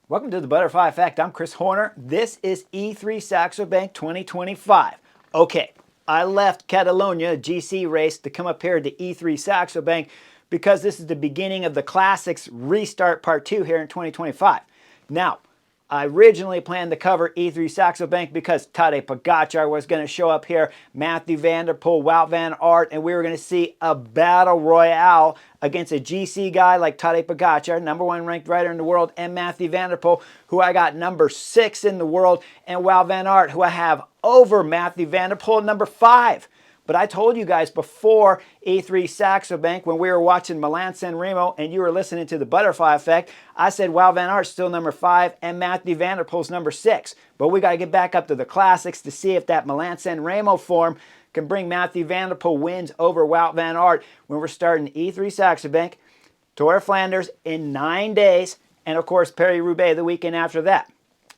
Welcome to the Butterfly Effect. I'm Chris Horner. This is E3 Saxo Bank 2025. Okay, I left Catalonia GC race to come up here to E3 Saxo Bank because this is the beginning of the Classics Restart Part 2 here in 2025. Now, I originally planned to cover E3 Saxo Bank because Tadej Pogacar was going to show up here, Mathieu van der Poel, Wout van Aert, and we were going to see a battle royale against a GC guy like Tadej Pogacar, #1 ranked rider in the world, and Mathieu van der Poel, who I got #6 in the world, and Wout van Aert, who I have over Mathieu van der Poel, #5. But I told you guys before E3 Saxo Bank when we were watching Milan-San Remo and you were listening to the Butterfly Effect, I said Wout van Aert's still #5 and Mathieu van der Poel's #6. But we got to get back up to the Classics to see if that Milan-San Remo form can bring Mathieu van der Poel wins over Wout van Aert when we're starting E3 Saxo Bank, Tour of Flanders in 9 days, and of course Paris-Roubaix the weekend after that.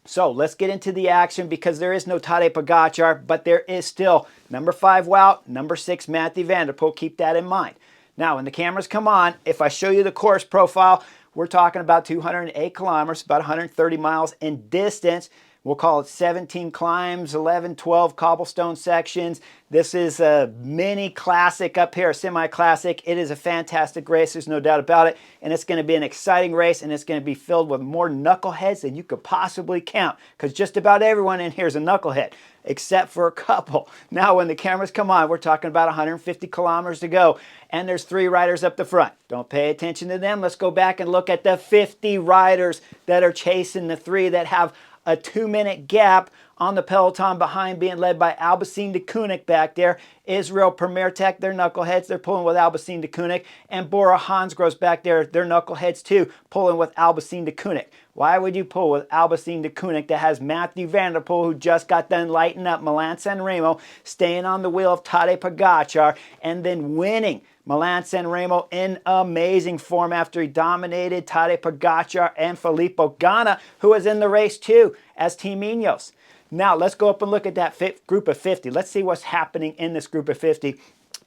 So let's get into the action because there is no Tadej Pogacar, but there is still #5 Wout, #6 Mathieu van der Poel. Keep that in mind. Now, when the cameras come on, if I show you the course profile, we're talking about 208 kilometers, about 130 miles in distance. We'll call it 17 climbs, 11, 12 cobblestone sections. This is a mini classic up here, a semi-classic. It is a fantastic race, there's no doubt about it. And it's going to be an exciting race, and it's going to be filled with more knuckleheads than you could possibly count. Because just about everyone in here is a knucklehead, except for a couple. Now, when the cameras come on, we're talking about 150 kilometers to go. And there's 3 riders up the front. Don't pay attention to them. Let's go back and look at the 50 riders that are chasing the 3 that have a 2-minute gap on the peloton behind, being led by Albacin de Koenig back there. Israel Premier Tech, they're knuckleheads. They're pulling with Albacin de Koenig. And Bora Hansgrohe's back there. They're knuckleheads too, pulling with Albacin de Koenig. Why would you pull with Albacin de Koenig that has Mathieu van der Poel, who just got done lighting up Milan-San Remo, staying on the wheel of Tadej Pogacar, and then winning Milan-San Remo in amazing form after he dominated Tadej Pogacar and Filippo Ganna, who was in the race too, as Team Ineos. Now, let's go up and look at that group of 50. Let's see what's happening in this group of 50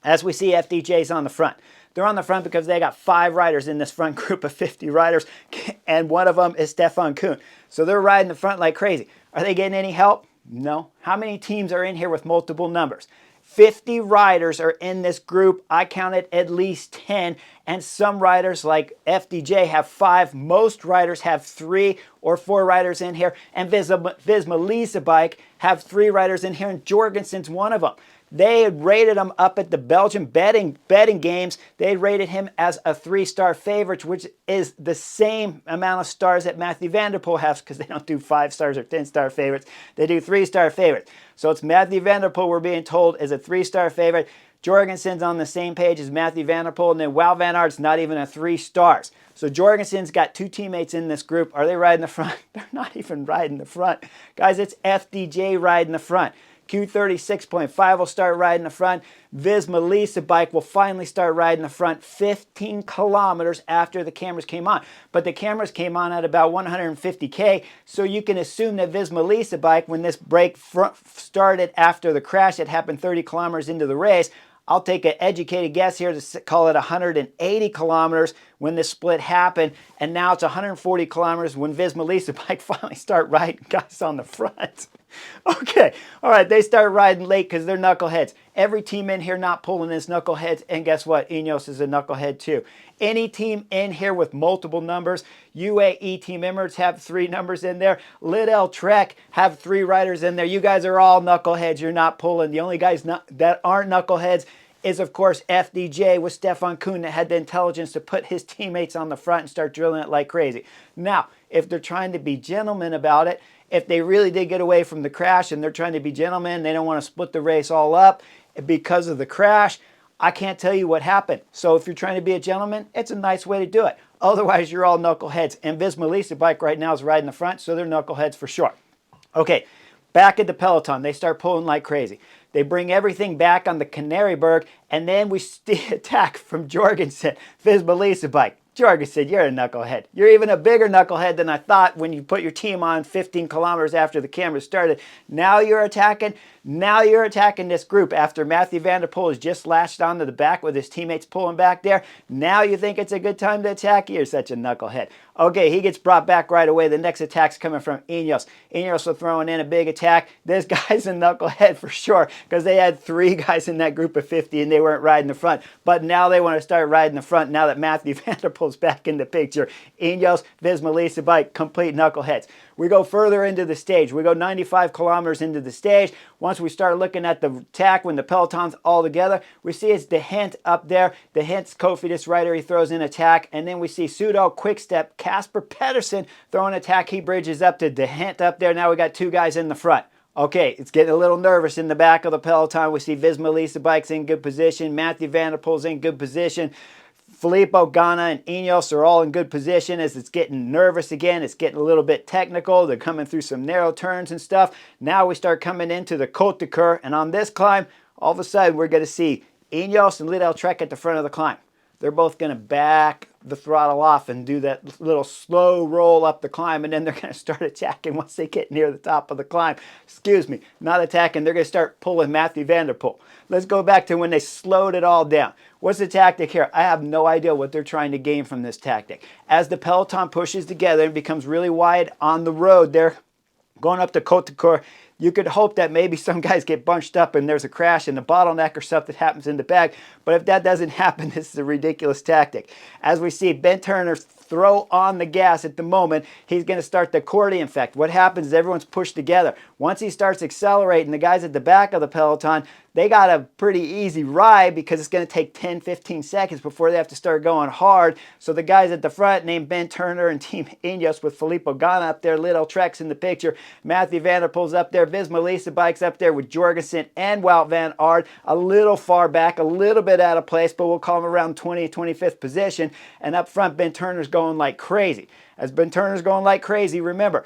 as we see FDJ's on the front. They're on the front because they got 5 riders in this front group of 50 riders, and one of them is Stefan Kuhn. So they're riding the front like crazy. Are they getting any help? No. How many teams are in here with multiple numbers? 50 riders are in this group. I counted at least 10, and some riders like FDJ have 5. Most riders have 3 or 4 riders in here, and VISMA Lease Bike have 3 riders in here, and Jorgensen's one of them. They had rated him up at the Belgian betting games. They rated him as a 3-star favorite, which is the same amount of stars that Mathieu van der Poel has, because they don't do 5 stars or 10-star favorites. They do 3-star favorites. So it's Mathieu van der Poel, we're being told, is a 3-star favorite. Jorgensen's on the same page as Mathieu van der Poel, and then Wout van Aert's not even a 3 stars. So Jorgensen's got 2 teammates in this group. Are they riding the front? They're not even riding the front. Guys, it's FDJ riding the front. Q36.5 will start riding the front. VISMA Lease Bike will finally start riding the front 15 kilometers after the cameras came on. But the cameras came on at about 150K, so you can assume that VISMA Lease Bike, when this break started after the crash that happened 30 kilometers into the race, I'll take an educated guess here to call it 180 kilometers when this split happened, and now it's 140 kilometers when VISMA Lease Bike finally start riding guys on the front. Okay, all right, they start riding late because they're knuckleheads. Every team in here not pulling is knuckleheads, and guess what? Ineos is a knucklehead too. Any team in here with multiple numbers, UAE Team Emirates have 3 numbers in there. Lidl Trek have 3 riders in there. You guys are all knuckleheads. You're not pulling. The only guys that aren't knuckleheads is, of course, FDJ with Stefan Kuhn that had the intelligence to put his teammates on the front and start drilling it like crazy. Now, if they're trying to be gentlemen about it, if they really did get away from the crash and they're trying to be gentlemen, they don't want to split the race all up because of the crash, I can't tell you what happened. So if you're trying to be a gentleman, it's a nice way to do it. Otherwise, you're all knuckleheads. And VISMA Lease Bike right now is riding the front, so they're knuckleheads for sure. Okay, back at the peloton, they start pulling like crazy. They bring everything back on the Canary-Berg, and then we see attack from Jorgensen, VISMA Lease Bike. Jorgensen, you're a knucklehead. You're even a bigger knucklehead than I thought when you put your team on 15 kilometers after the camera started. Now you're attacking this group after Mathieu van der Poel has just latched onto the back with his teammates pulling back there. Now you think it's a good time to attack? You're such a knucklehead. Okay, he gets brought back right away. The next attack's coming from Ineos. Ineos are throwing in a big attack. This guy's a knucklehead for sure because they had 3 guys in that group of 50 and they weren't riding the front. But now they want to start riding the front now that Mathieu van der Poel's back in the picture. Ineos, VISMA Lease Bike, complete knuckleheads. We go further into the stage. We go 95 kilometers into the stage. Once we start looking at the attack when the peloton's all together, we see it's De Hint up there. De Hint's Cofidis rider, he throws in attack. And then we see Pseudo, Quickstep, Casper Pedersen throwing attack. He bridges up to De Hint up there. Now we got 2 guys in the front. Okay, it's getting a little nervous in the back of the peloton. We see Visma Lease Bike's in good position. Mathieu van der Poel's in good position. Filippo Ganna and Ineos are all in good position as it's getting nervous again. It's getting a little bit technical. They're coming through some narrow turns and stuff. Now we start coming into the Côte de Coeur, and on this climb, all of a sudden we're going to see Ineos and Lidl Trek at the front of the climb. They're both going to back the throttle off and do that little slow roll up the climb, and then they're going to start attacking once they get near the top of the climb. Excuse me, not attacking. They're going to start pulling Mathieu van der Poel. Let's go back to when they slowed it all down. What's the tactic here? I have no idea what they're trying to gain from this tactic. As the peloton pushes together and becomes really wide on the road, they're going up to Côte de Coeur. You could hope that maybe some guys get bunched up and there's a crash and a bottleneck or something happens in the back. But if that doesn't happen, this is a ridiculous tactic. As we see Ben Turner throw on the gas at the moment, he's going to start the accordion effect. What happens is everyone's pushed together. Once he starts accelerating, the guys at the back of the peloton, they got a pretty easy ride because it's going to take 10-15 seconds before they have to start going hard. So the guys at the front named Ben Turner and Team Ineos with Filippo Ganna up there, Lidl Trek's in the picture, Mathieu van der Poel's up there, Visma Lease Bike's up there with Jorgensen and Wout van Aert a little far back, a little bit out of place, but we'll call him around 20th, 25th position. And up front, Ben Turner's going like crazy. As Ben Turner's going like crazy, remember,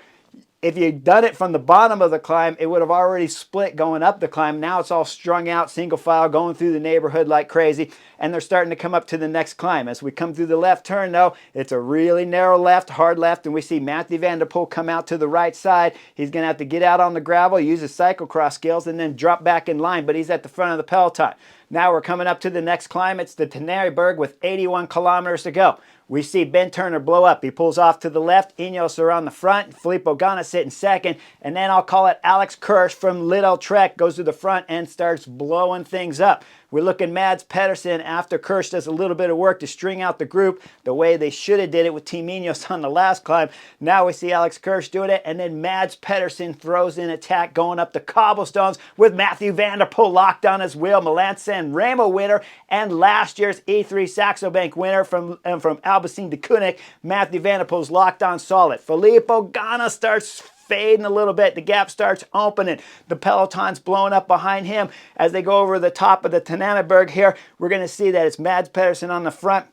if you'd done it from the bottom of the climb, it would have already split going up the climb. Now it's all strung out, single file, going through the neighborhood like crazy, and they're starting to come up to the next climb. As we come through the left turn, though, it's a really narrow left, hard left, and we see Mathieu van der Poel come out to the right side. He's going to have to get out on the gravel, use his cyclocross skills, and then drop back in line, but he's at the front of the peloton. Now we're coming up to the next climb. It's the Tenerife with 81 kilometers to go. We see Ben Turner blow up. He pulls off to the left. Ineos are on the front. Filippo Ganna sitting second. And then I'll call it Alex Kirsch from Lidl Trek goes to the front and starts blowing things up. We're looking Mads Pedersen after Kirsch does a little bit of work to string out the group the way they should have did it with Team Ineos on the last climb. Now we see Alex Kirsch doing it, and then Mads Pedersen throws in attack going up the cobblestones with Mathieu van der Poel locked on his wheel. Milan San Remo winner and last year's E3 Saxo Bank winner from Albacete de Koenig. Mathieu van der Poel's locked on solid. Filippo Ganna starts fading a little bit. The gap starts opening. The peloton's blowing up behind him. As they go over the top of the Tenerife here, we're going to see that it's Mads Pedersen on the front.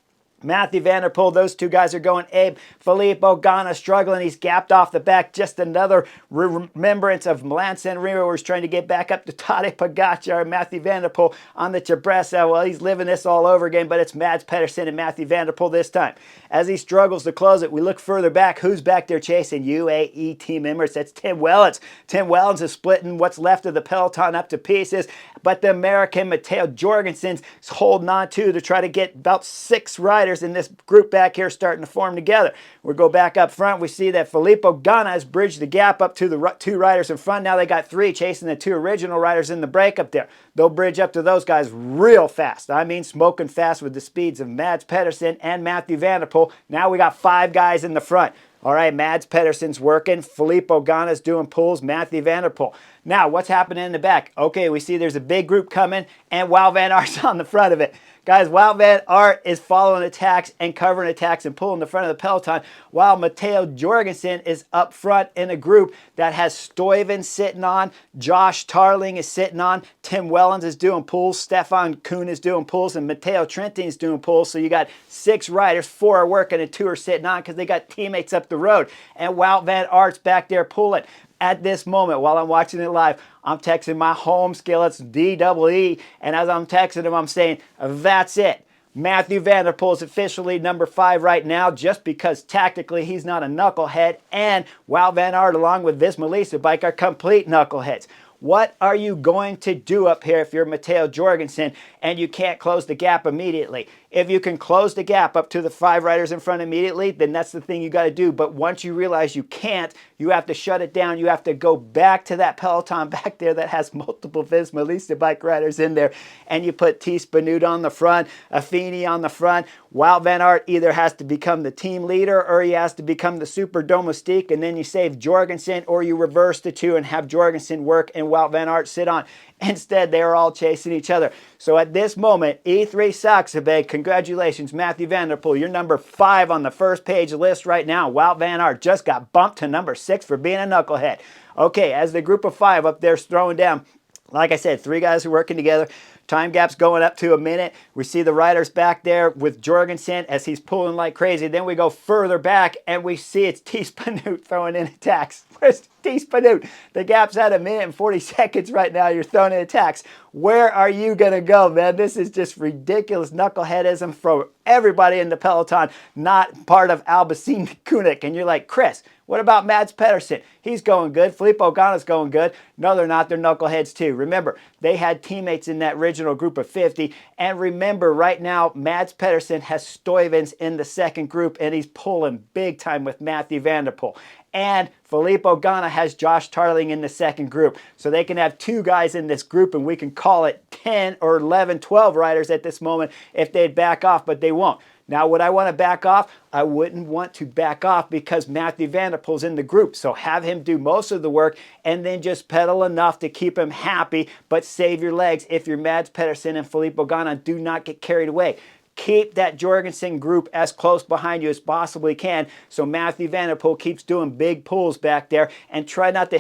Mathieu van der Poel, those 2 guys are going ape. Filippo Ganna struggling. He's gapped off the back. Just another remembrance of Milan San Remo, where he's trying to get back up to Tadej Pogacar. Mathieu van der Poel on the Cipressa. Well, he's living this all over again, but it's Mads Pedersen and Mathieu van der Poel this time. As he struggles to close it, we look further back. Who's back there chasing? UAE team members. That's Tim Wellens. Tim Wellens is splitting what's left of the peloton up to pieces, but the American Matteo Jorgensen's holding on to try to get about 6 riders in this group back here starting to form together. We go back up front. We see that Filippo Ganna has bridged the gap up to the 2 riders in front. Now they got 3 chasing the 2 original riders in the break up there. They'll bridge up to those guys real fast. I mean smoking fast with the speeds of Mads Pedersen and Mathieu van der Poel. Now we got 5 guys in the front. All right, Mads Pedersen's working. Filippo Ganna's doing pulls. Mathieu van der Poel. Now, what's happening in the back? Okay, we see there's a big group coming, and Wout van Aert's on the front of it. Guys, Wout van Aert is following attacks and covering attacks and pulling the front of the peloton, while Matteo Jorgensen is up front in a group that has Stuyven sitting on, Josh Tarling is sitting on, Tim Wellens is doing pulls, Stefan Kuhn is doing pulls, and Matteo Trentin is doing pulls. So you got 6 riders, 4 are working and 2 are sitting on because they got teammates up the road. And Wout van Aert's back there pulling. At this moment, while I'm watching it live, I'm texting my home skillets, DEE, and as I'm texting him, I'm saying, that's it. Mathieu van der Poel is officially number 5 right now, just because tactically he's not a knucklehead, and Wout van Aert, along with Visma Lease Bike, are complete knuckleheads. What are you going to do up here if you're Matteo Jorgensen and you can't close the gap immediately? If you can close the gap up to the 5 riders in front immediately, then that's the thing you got to do. But once you realize you can't, you have to shut it down. You have to go back to that peloton back there that has multiple VISMA Lista bike riders in there, and you put T. Spanoot on the front, Affini on the front. Wout van Aert either has to become the team leader or he has to become the super domestique, and then you save Jorgensen, or you reverse the two and have Jorgensen work and Wout van Aert sit on. Instead, they are all chasing each other. So at this moment, E3 Saxo Bank, congratulations, Mathieu van der Poel. You're number 5 on the first page list right now. Wout van Aert just got bumped to number 6 for being a knucklehead. Okay, as the group of 5 up there is throwing down, like I said, 3 guys are working together. Time gap's going up to a minute. We see the riders back there with Jorgensen as he's pulling like crazy. Then we go further back and we see it's T. Spanoot throwing in attacks. Where's T. Spanoot? The gap's at 1 minute and 40 seconds right now. You're throwing in attacks. Where are you going to go, man? This is just ridiculous knuckleheadism from everybody in the peloton, not part of Albacin Kunik. And you're like, Chris, what about Mads Pedersen? He's going good. Filippo Ganna's going good. No, they're not. They're knuckleheads too. Remember, they had teammates in that original group of 50. And remember, right now, Mads Pedersen has Stuyvens in the second group, and he's pulling big time with Mathieu van der Poel. And Filippo Ganna has Josh Tarling in the second group. So they can have 2 guys in this group, and we can call it 10 or 11, 12 riders at this moment if they'd back off, but they won't. Now, would I want to back off? I wouldn't want to back off because Mathieu van der Poel's in the group. So have him do most of the work and then just pedal enough to keep him happy, but save your legs if you're Mads Pedersen and Filippo Ganna. Do not get carried away. Keep that Jorgensen group as close behind you as possibly can so Mathieu van der Poel keeps doing big pulls back there, and try not to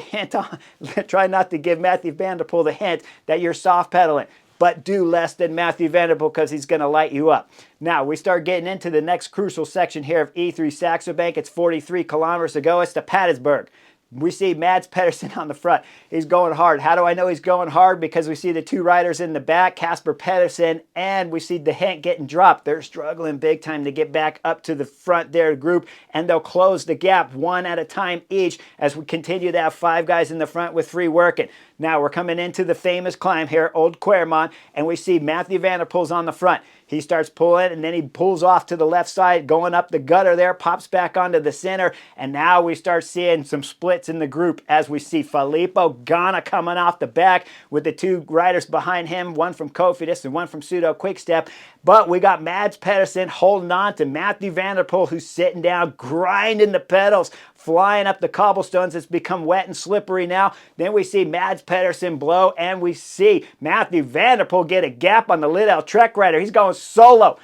give Mathieu van der Poel the hint that you're soft pedaling. But do less than Mathieu van der Poel because he's going to light you up. Now, we start getting into the next crucial section here of E3 Saxo Bank. It's 43 kilometers to go. It's to Paddisburg. We see Mads Pedersen on the front. He's going hard. How do I know he's going hard? Because we see the 2 riders in the back, Casper Pedersen, and we see the hint getting dropped. They're struggling big time to get back up to the front there group, and they'll close the gap 1 at a time each as we continue to have 5 guys in the front with 3 working. Now we're coming into the famous climb here, Old Quermont, and we see Mathieu van der Poel's on the front. He starts pulling, and then he pulls off to the left side, going up the gutter there, pops back onto the center, and now we start seeing some splits in the group as we see Filippo Ganna coming off the back with the 2 riders behind him, one from Cofidis and one from Pseudo Quickstep. But we got Mads Pedersen holding on to Mathieu van der Poel, who's sitting down, grinding the pedals, flying up the cobblestones. It's become wet and slippery now. Then we see Mads Pedersen blow, and we see Mathieu van der Poel get a gap on the Lidl Trek rider. He's going solo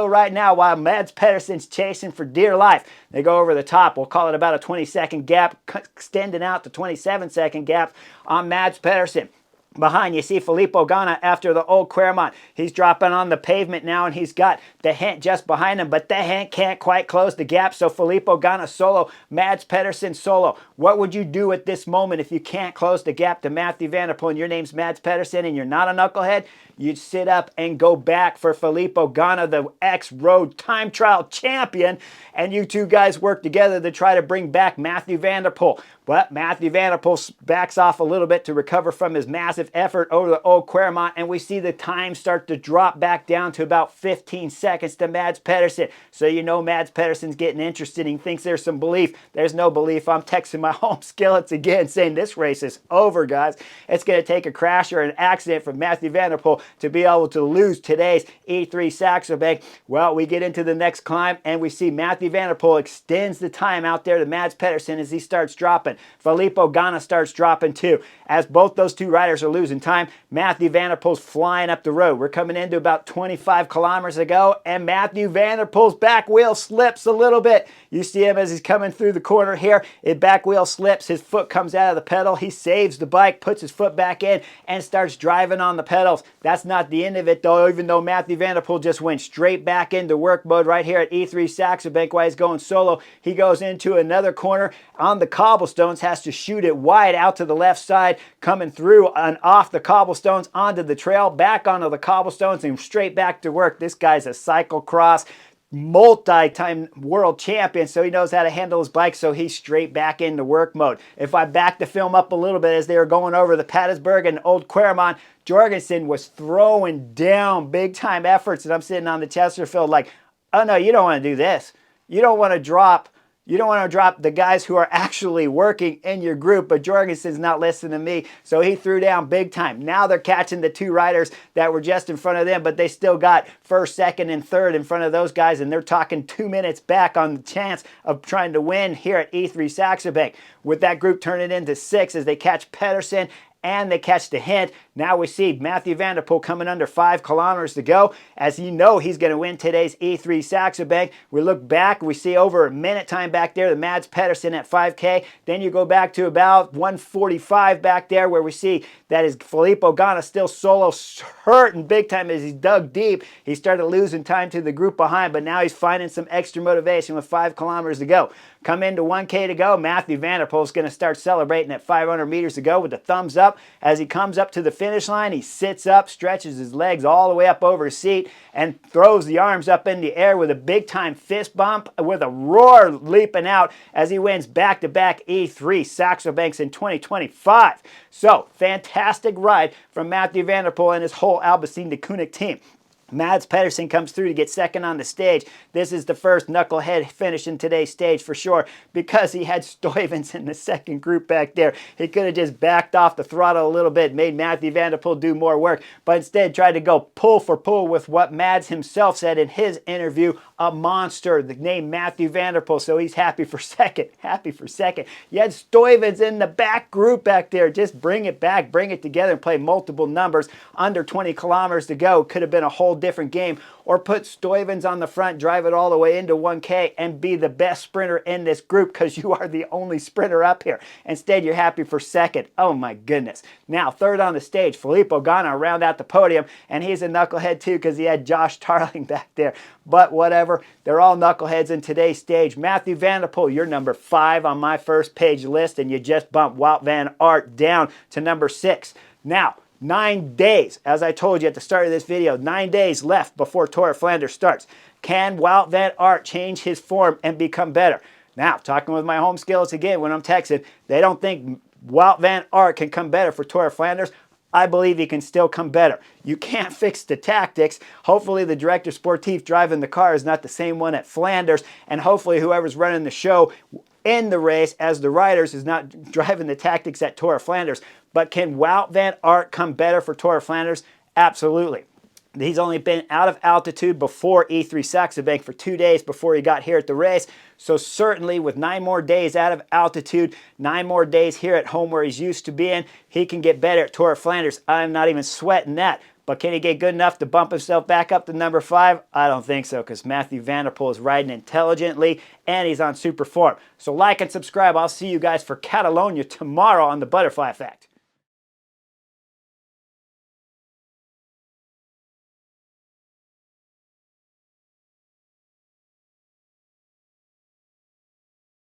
right now while Mads Pedersen's chasing for dear life. They go over the top. We'll call it about a 20-second gap, extending out to 27-second gap on Mads Pedersen. Behind, you see Filippo Ganna after the Old Quermont. He's dropping on the pavement now, and he's got the hint just behind him, but the hint can't quite close the gap, so Filippo Ganna solo, Mads Pedersen solo. What would you do at this moment if you can't close the gap to Mathieu van der Poel and your name's Mads Pedersen and you're not a knucklehead? You'd sit up and go back for Filippo Ganna, the ex-road time trial champion, and you 2 guys work together to try to bring back Mathieu van der Poel. But Mathieu van der Poel backs off a little bit to recover from his massive effort over the Old Quermont, and we see the time start to drop back down to about 15 seconds to Mads Pedersen. So you know Mads Pedersen's getting interested. He thinks there's some belief. There's no belief. I'm texting my home skillets again saying this race is over, guys. It's going to take a crash or an accident for Mathieu van der Poel to be able to lose today's E3 Saxo Bank. Well, we get into the next climb, and we see Mathieu van der Poel extends the time out there to Mads Pedersen as he starts dropping. Filippo Ganna starts dropping too. As both those 2 riders are losing time, Mathieu van der Poel's flying up the road. We're coming into about 25 kilometers to go, and Mathieu van der Poel's back wheel slips a little bit. You see him as he's coming through the corner here. His back wheel slips. His foot comes out of the pedal. He saves the bike, puts his foot back in, and starts driving on the pedals. That's not the end of it, though, even though Mathieu van der Poel just went straight back into work mode right here at E3 Saxo Bank while he's going solo. He goes into another corner on the cobblestones, has to shoot it wide out to the left side, coming through and off the cobblestones onto the trail, back onto the cobblestones, and straight back to work. This guy's a cyclocross multi-time world champion, so he knows how to handle his bike, so he's straight back into work mode. If I back the film up a little bit as they were going over the Paddisburg and Old Quaremont, Jorgensen was throwing down big-time efforts, and I'm sitting on the Chesterfield like, oh no, you don't want to do this. You don't want to drop the guys who are actually working in your group, but Jorgensen's not listening to me, so he threw down big time. Now they're catching the two riders that were just in front of them, but they still got first, second, and third in front of those guys, and they're talking 2 minutes back on the chance of trying to win here at E3 Saxo Bank. With that group turning into 6 as they catch Pedersen and they catch the hint. Now we see Mathieu van der Poel coming under 5 kilometers to go. As you know, he's going to win today's E3 Saxo Bank. We look back, we see over a minute time back there, the Mads Pedersen at 5K. Then you go back to about 1:45 back there where we see that is Filippo Ganna still solo hurting big time as he's dug deep. He started losing time to the group behind, but now he's finding some extra motivation with 5 kilometers to go. Come into 1K to go, Mathieu van der Poel is going to start celebrating at 500 meters to go with the thumbs up. As he comes up to the finish line, he sits up, stretches his legs all the way up over his seat, and throws the arms up in the air with a big-time fist bump with a roar leaping out as he wins back-to-back E3 Saxo Banks in 2025. So, fantastic ride from Mathieu van der Poel and his whole Albacete de Koenig team. Mads Pedersen comes through to get second on the stage. This is the first knucklehead finish in today's stage for sure because he had Stuyvens in the second group back there. He could have just backed off the throttle a little bit, made Mathieu van der Poel do more work, but instead tried to go pull for pull with what Mads himself said in his interview, a monster, the name Mathieu van der Poel, so he's happy for second. You had Stuyvens in the back group back there. Just bring it back, bring it together and play multiple numbers. Under 20 kilometers to go. Could have been a whole different game, or put Stuyvens on the front, drive it all the way into 1K and be the best sprinter in this group because you are the only sprinter up here. Instead, you're happy for second. Oh my goodness. Now, third on the stage, Filippo Ganna round out the podium, and he's a knucklehead too because he had Josh Tarling back there. But whatever, they're all knuckleheads in today's stage. Mathieu van der Poel, you're number 5 on my first page list, and you just bumped Wout van Aert down to number 6. Now, 9 days, as I told you at the start of this video, 9 days left before Tour of Flanders starts. Can Wout van Aert change his form and become better? Now, talking with my home skills again when I'm texting, they don't think Wout van Aert can come better for Tour of Flanders. I believe he can still come better. You can't fix the tactics. Hopefully the director sportif driving the car is not the same one at Flanders, and hopefully whoever's running the show in the race as the riders is not driving the tactics at Tour of Flanders. But can Wout van Aert come better for Tour of Flanders? Absolutely. He's only been out of altitude before E3 Saxo Bank for 2 days before he got here at the race. So certainly with 9 more days out of altitude, 9 more days here at home where he's used to being, he can get better at Tour of Flanders. I'm not even sweating that. But can he get good enough to bump himself back up to number 5? I don't think so, because Mathieu van der Poel is riding intelligently and he's on super form. So like and subscribe. I'll see you guys for Catalonia tomorrow on the Butterfly Effect.